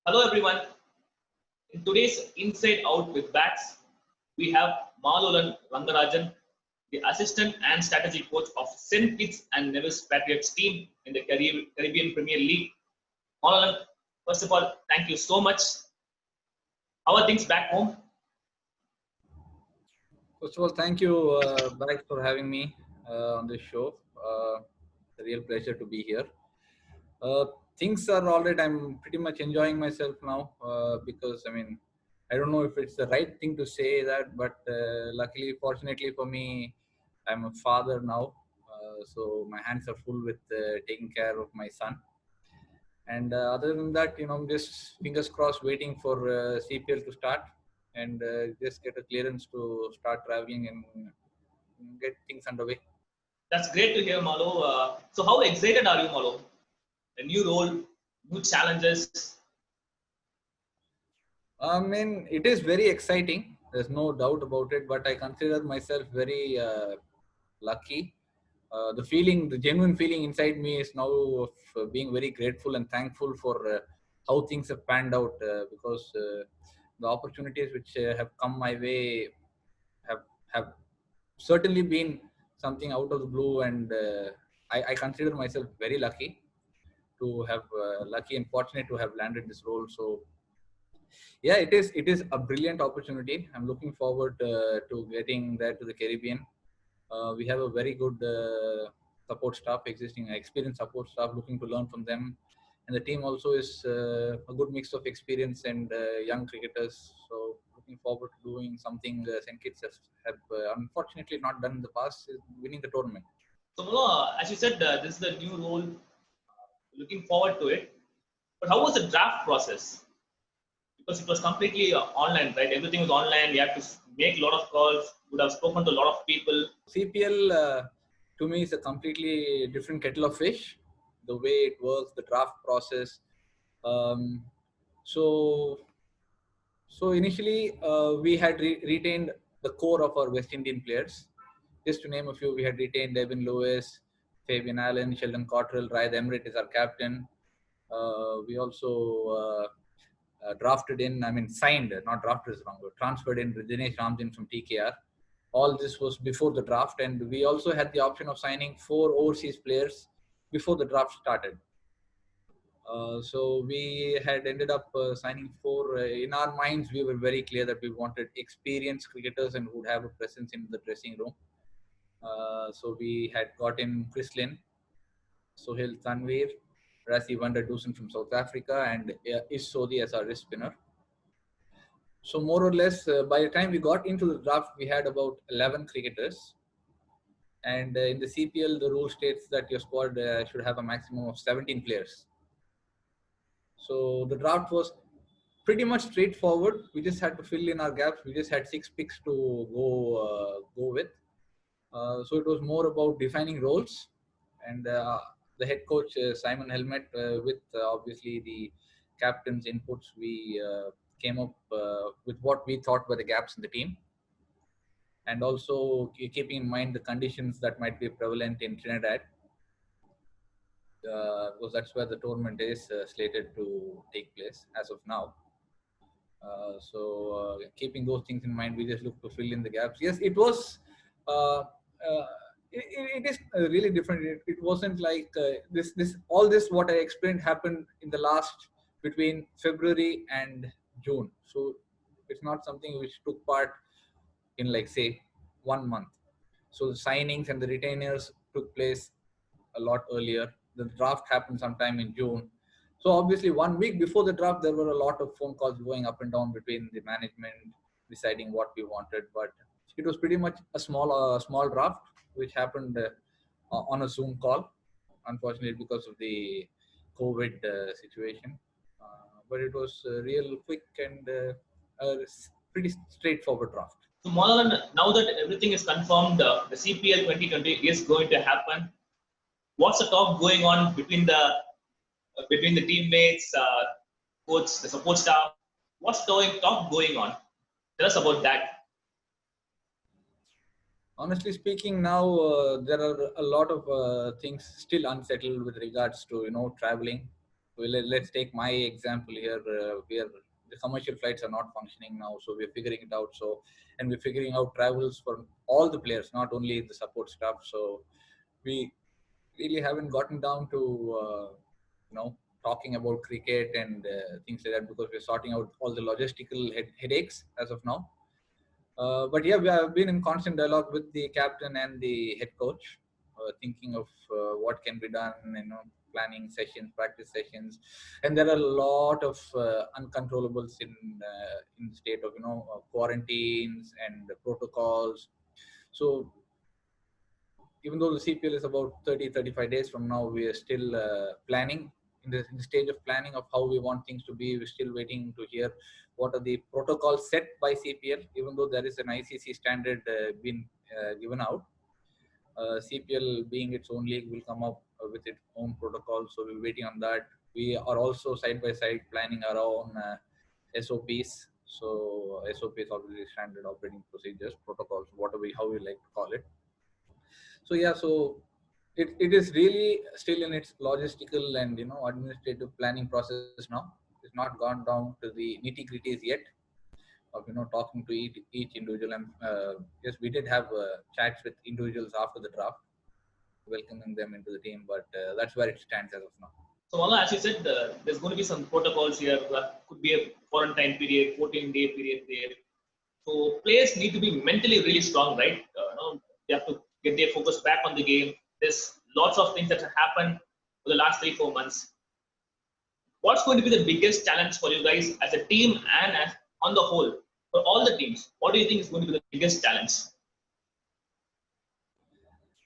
Hello everyone. In today's Inside Out with Bats, we have Malolan Rangarajan, the assistant and strategy coach of St. Kitts and Nevis Patriots team in the Caribbean Premier League. Malolan, first of all, thank you so much. How are things back home? First of all, thank you, Barak, for having me on this show. It's a real pleasure to be here. Uh, Things are all right. I'm pretty much enjoying myself now because, I don't know if it's the right thing to say that, but luckily, fortunately for me, I'm a father now. So my hands are full with taking care of my son. And other than that, I'm just fingers crossed waiting for CPL to start and just get a clearance to start traveling and get things underway. That's great to hear, Malo. So, how excited are you, Malo? A new role, new challenges. It is very exciting. There's no doubt about it. But I consider myself very lucky. The genuine feeling inside me is now of being very grateful and thankful for how things have panned out. Because the opportunities which have come my way have certainly been something out of the blue, and I consider myself very to have lucky and fortunate to have landed this role. So yeah, it is a brilliant opportunity. I'm looking forward to getting there to the Caribbean. We have a very good support staff, existing experienced support staff, looking to learn from them, and the team also is a good mix of experience and young cricketers. So looking forward to doing something St. Kitts have unfortunately not done in the past, is winning the tournament. So, Malo, as you said, this is the new role. Looking forward to it. But how was the draft process? Because it was completely online, right? Everything was online. You have to make a lot of calls. Would have spoken to a lot of people. CPL to me is a completely different kettle of fish. The way it works, the draft process. Um, so, so initially we had retained the core of our West Indian players. Just to name a few, we had retained Devin Lewis, Fabian Allen, Sheldon Cottrell, Raid Emirates is our captain. We also drafted in, signed, not drafted is wrong, but transferred in Dinesh Ramjan from TKR. All this was before the draft, and we also had the option of signing 4 overseas players before the draft started. So we had ended up signing 4. In our minds, we were very clear that we wanted experienced cricketers and would have a presence in the dressing room. So we had got in Chris Lynn, Sohail Tanvir, Rassi van der Dusen from South Africa, and Ish Sodhi as our wrist spinner. So more or less, by the time we got into the draft, we had about 11 cricketers. And in the CPL, the rule states that your squad should have a maximum of 17 players. So the draft was pretty much straightforward. We just had to fill in our gaps. We just had 6 picks to go with. So it was more about defining roles, and the head coach Simon Helmet, with obviously the captain's inputs, we came up with what we thought were the gaps in the team, and also keeping in mind the conditions that might be prevalent in Trinidad, because that's where the tournament is slated to take place as of now. Keeping those things in mind, we just look to fill in the gaps. Yes, it was. Uh, uh, it is really different. It wasn't like this. All this what I explained happened in the last between February and June. So it's not something which took part in, like, say, 1 month. So the signings and the retainers took place a lot earlier. The draft happened sometime in June. So obviously 1 week before the draft, there were a lot of phone calls going up and down between the management deciding what we wanted. But it was pretty much a small draft which happened on a Zoom call, unfortunately because of the COVID situation. But it was real quick and a pretty straightforward draft. So, Malalan, now that everything is confirmed, the CPL 2020 is going to happen. What's the talk going on between the teammates, coach, the support staff? What's the talk going on? Tell us about that. Honestly speaking, now there are a lot of things still unsettled with regards to traveling. let's take my example here. Where the commercial flights are not functioning now, so we're figuring it out. So, and we're figuring out travels for all the players, not only the support staff. So, we really haven't gotten down to you know talking about cricket and things like that, because we're sorting out all the logistical headaches as of now. But yeah, we have been in constant dialogue with the captain and the head coach, thinking of what can be done, planning sessions, practice sessions, and there are a lot of uncontrollables in the state of quarantines and protocols. So even though the CPL is about 30-35 days from now, we are still planning in the stage of planning of how we want things to be. We're still waiting to hear what are the protocols set by CPL, even though there is an ICC standard been given out. CPL, being its own league, will come up with its own protocol. So we're waiting on that. We are also side by side planning our own SOPs. So SOPs, obviously standard operating procedures, protocols, whatever how we like to call it. So yeah, so it is really still in its logistical and administrative planning process now. It's not gone down to the nitty gritties yet of talking to each individual. And yes, we did have chats with individuals after the draft, welcoming them into the team. But that's where it stands as of now. So, Mala, as you said, there's going to be some protocols here. Could be a quarantine period, 14-day period there. So, players need to be mentally really strong, right? They have to get their focus back on the game. There's lots of things that have happened for the last 3-4 months. What's going to be the biggest challenge for you guys as a team and as on the whole for all the teams? What do you think is going to be the biggest challenge?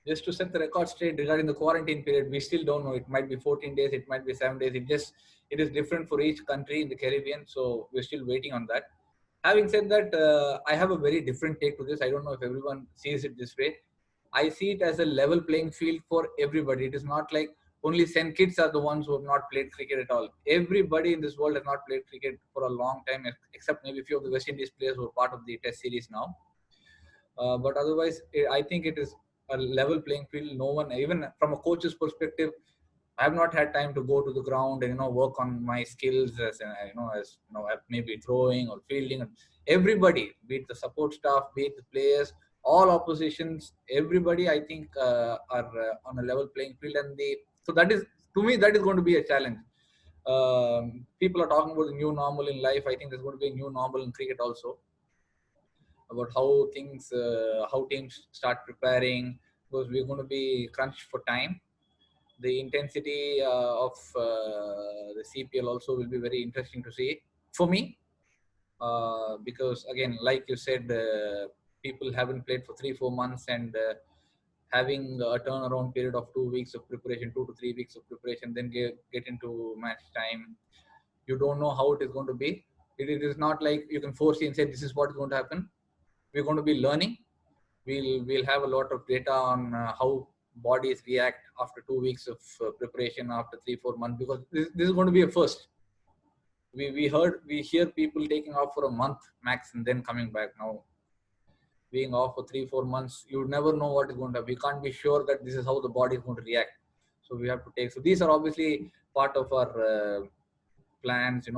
Just to set the record straight regarding the quarantine period, we still don't know. It might be 14 days, it might be 7 days. It is different for each country in the Caribbean, so we're still waiting on that. Having said that, I have a very different take to this. I don't know if everyone sees it this way. I see it as a level playing field for everybody. It is not like only Sen kids are the ones who have not played cricket at all. Everybody in this world has not played cricket for a long time, except maybe a few of the West Indies players who are part of the Test series now. But otherwise, I think it is a level playing field. No one, even from a coach's perspective, I have not had time to go to the ground and work on my skills as maybe throwing or fielding. Everybody, be it the support staff, be it the players, all oppositions, everybody, I think are on a level playing field, and so that is, to me, that is going to be a challenge. People are talking about the new normal in life. I think there's going to be a new normal in cricket also, about how teams start preparing, because we're going to be crunched for time. The intensity of the CPL also will be very interesting to see for me, because again, like you said, people haven't played for 3-4 months, and having a turnaround period of 2 weeks of preparation, 2 to 3 weeks of preparation, then get into match time. You don't know how it is going to be. It is not like you can foresee and say this is what is going to happen. We're going to be learning. We'll have a lot of data on how bodies react after 2 weeks of preparation, after 3-4 months, because this is going to be a first. We hear people taking off for a month max and then coming back. Now being off for 3-4 months, you never know what is going to happen. We can't be sure that this is how the body is going to react. So we have to take. So these are obviously part of our plans.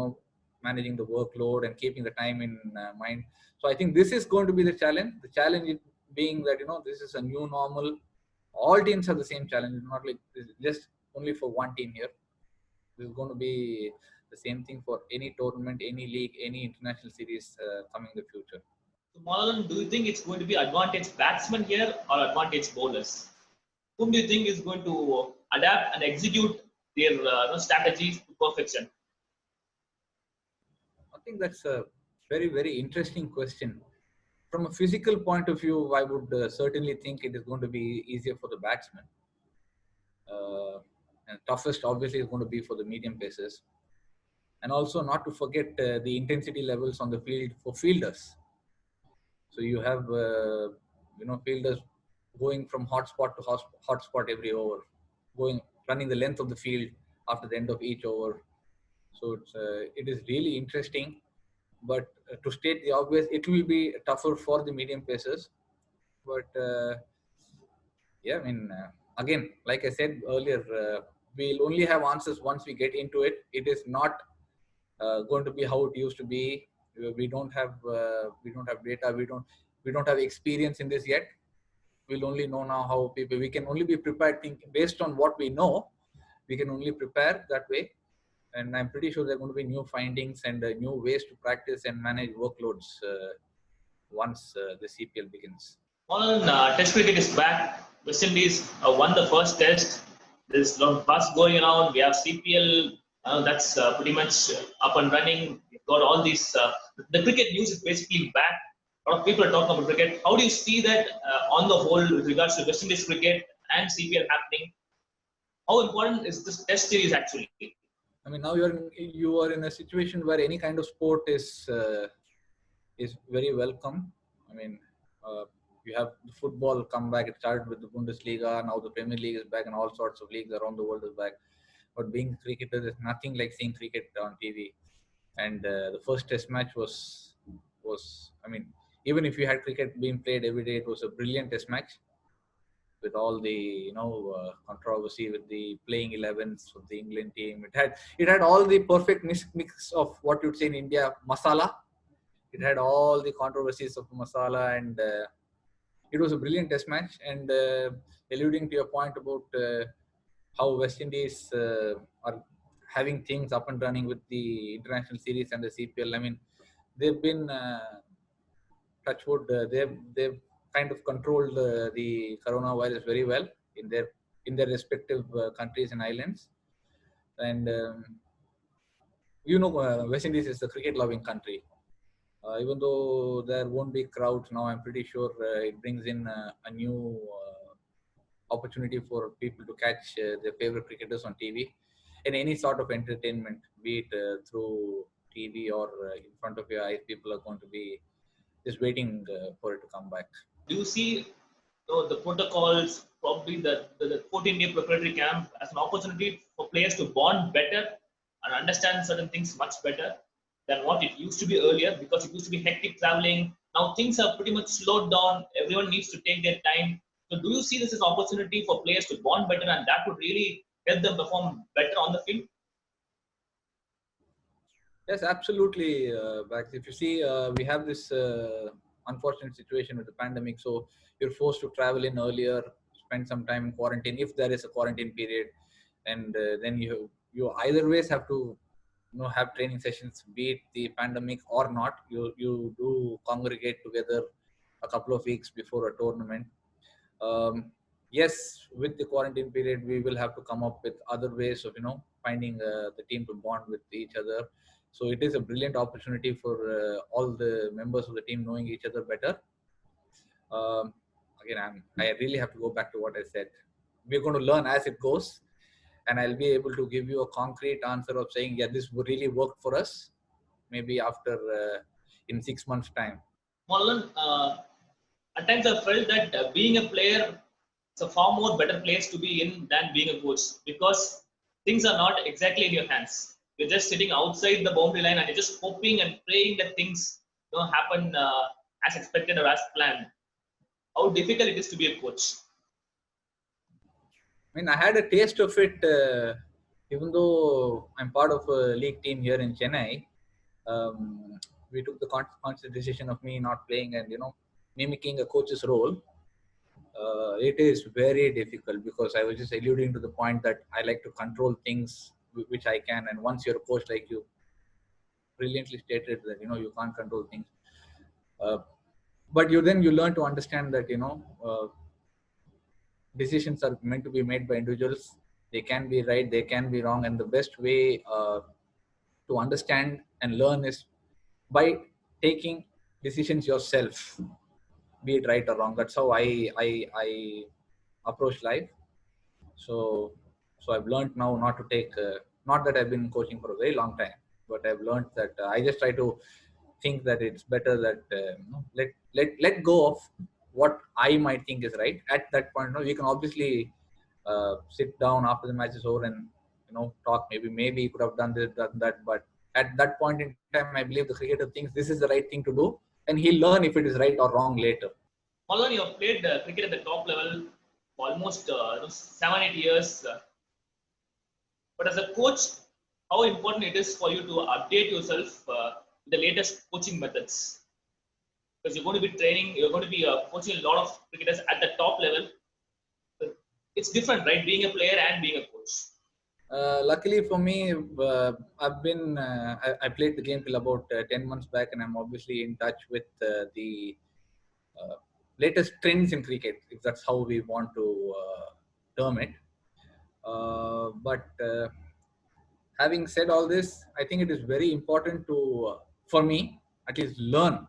Managing the workload and keeping the time in mind. So I think this is going to be the challenge. The challenge being that this is a new normal. All teams have the same challenge. It's not like this is just only for one team here. This is going to be the same thing for any tournament, any league, any international series coming in the future. So, Malalan, do you think it's going to be advantage batsmen here or advantage bowlers? Whom do you think is going to adapt and execute their strategies to perfection? I think that's a very, very interesting question. From a physical point of view, I would certainly think it is going to be easier for the batsmen. And toughest, obviously, is going to be for the medium pacers. And also, not to forget the intensity levels on the field for fielders. So you have, fielders going from hotspot to hotspot every over, running the length of the field after the end of each over. So it is really interesting. But to state the obvious, it will be tougher for the medium pacers. But again, like I said earlier, we'll only have answers once we get into it. It is not going to be how it used to be. We don't have data. We don't have experience in this yet. We'll only know now how people. We can only be prepared thinking based on what we know. We can only prepare that way. And I'm pretty sure there are going to be new findings and new ways to practice and manage workloads once the CPL begins. On Test cricket is back. West Indies won the first Test. There's a lot of buzz going around. We have CPL that's pretty much up and running. We've got all these. The cricket news is basically back. A lot of people are talking about cricket. How do you see that on the whole with regards to West Indies cricket and CPL happening? How important is this Test series actually? I mean, now you are in a situation where any kind of sport is very welcome. I mean, you have the football come back. It started with the Bundesliga. Now the Premier League is back, and all sorts of leagues around the world is back. But being a cricketer, there's nothing like seeing cricket on TV. And the first Test match was. I mean, even if you had cricket being played every day, it was a brilliant Test match. With all the controversy with the playing 11s of the England team, it had all the perfect mix of what you'd say in India masala. It had all the controversies of masala, and it was a brilliant Test match. And alluding to your point about how West Indies are having things up and running with the international series and the CPL. I mean, they've been touch wood. They've kind of controlled the coronavirus very well in their respective countries and islands. And West Indies is a cricket-loving country. Even though there won't be crowds now, I'm pretty sure it brings in a new opportunity for people to catch their favorite cricketers on TV. And any sort of entertainment, be it through TV or in front of your eyes, people are going to be just waiting for it to come back. Do you see the protocols, probably the 14-day preparatory camp as an opportunity for players to bond better and understand certain things much better than what it used to be earlier, because it used to be hectic traveling. Now things are pretty much slowed down. Everyone needs to take their time. So do you see this as an opportunity for players to bond better, and that would really help them perform better on the field? Yes, absolutely. If you see, we have this unfortunate situation with the pandemic. So you're forced to travel in earlier, spend some time in quarantine if there is a quarantine period, and then you either ways have to have training sessions, be it the pandemic or not. You do congregate together a couple of weeks before a tournament. Yes, with the quarantine period, we will have to come up with other ways of finding the team to bond with each other. So it is a brilliant opportunity for all the members of the team knowing each other better. Again, I really have to go back to what I said. We're going to learn as it goes, and I'll be able to give you a concrete answer of saying, yeah, this really worked for us, maybe after in 6 months' time. Marlon, at times I felt that being a player is a far more better place to be in than being a coach, because things are not exactly in your hands. You're just sitting outside the boundary line and you're just hoping and praying that things happen as expected or as planned. How difficult it is to be a coach. I mean, I had a taste of it, even though I'm part of a league team here in Chennai. We took the conscious decision of me not playing and, mimicking a coach's role. It is very difficult, because I was just alluding to the point that I like to control things which I can. And once you're a coach, like you brilliantly stated, that, you can't control things. But you learn to understand that, decisions are meant to be made by individuals. They can be right, they can be wrong, and the best way to understand and learn is by taking decisions yourself, be it right or wrong. That's how I approach life. So I've learned now not to take. Not that I've been coaching for a very long time, but I've learned that I just try to think that it's better that let go of what I might think is right at that point. We can obviously sit down after the match is over and talk. Maybe you could have done this, done that, but at that point in time, I believe the cricketer thinks this is the right thing to do, and he'll learn if it is right or wrong later. Marlon, you have played cricket at the top level for almost 7-8 years. But as a coach, how important it is for you to update yourself with the latest coaching methods? Because you're going to be training, you're going to be coaching a lot of cricketers at the top level. It's different, right? Being a player and being a coach. Luckily for me, I played the game till about 10 months back, and I'm obviously in touch with the uh, latest trends in cricket, if that's how we want to term it. But having said all this, I think it is very important to, for me, at least learn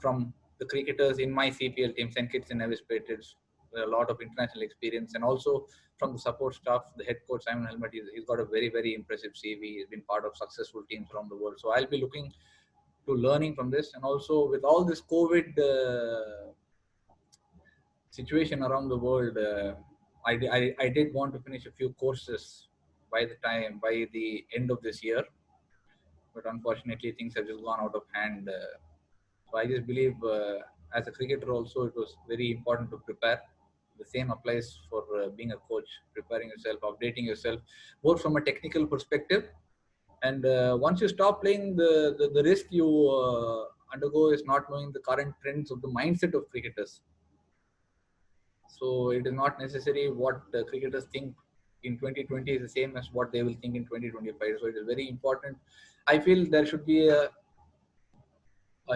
from the cricketers in my CPL team, St. Kitts and Nevis Patriots, a lot of international experience, and also from the support staff, the head coach Simon Helmet. He's got a very, very impressive CV. He's been part of successful teams around the world. So I'll be looking to learning from this, and also with all this COVID situation around the world, I did want to finish a few courses by the end of this year, but unfortunately things have just gone out of hand. So I just believe, as a cricketer, also it was very important to prepare. The same applies for being a coach, preparing yourself, updating yourself, both from a technical perspective. And once you stop playing, the risk you undergo is not knowing the current trends of the mindset of cricketers. So it is not necessary what cricketers think in 2020 is the same as what they will think in 2025. So it is very important. I feel there should be a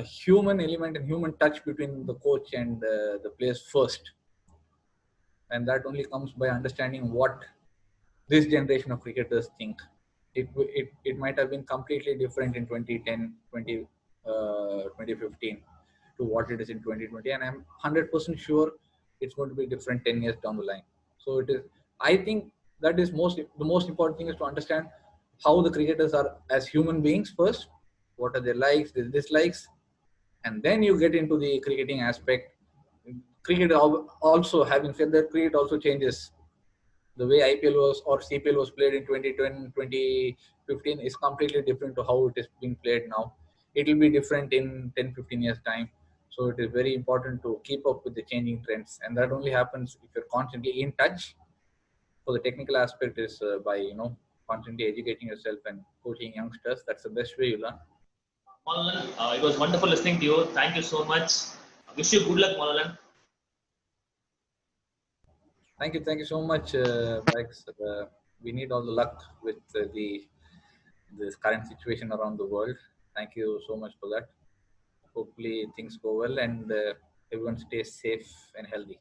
human element and human touch between the coach and the players first, and that only comes by understanding what this generation of cricketers think. It might have been completely different in 2010, 2015 to what it is in 2020, and I'm 100% sure it's going to be different 10 years down the line. So it is, I think that is the most important thing is to understand how the cricketers are as human beings first, what are their likes, their dislikes, and then you get into the cricketing aspect. Cricket also, having said that, cricket also changes. The way IPL was or CPL was played in 2010, 2015 is completely different to how it is being played now. It will be different in 10, 15 years time. So it is very important to keep up with the changing trends, and that only happens if you're constantly in touch. For the technical aspect is by constantly educating yourself and coaching youngsters. That's the best way you learn. Malalan, it was wonderful listening to you. Thank you so much. Wish you good luck, Malalan. Thank you so much, Max. We need all the luck with this current situation around the world. Thank you so much for that. Hopefully things go well and everyone stays safe and healthy.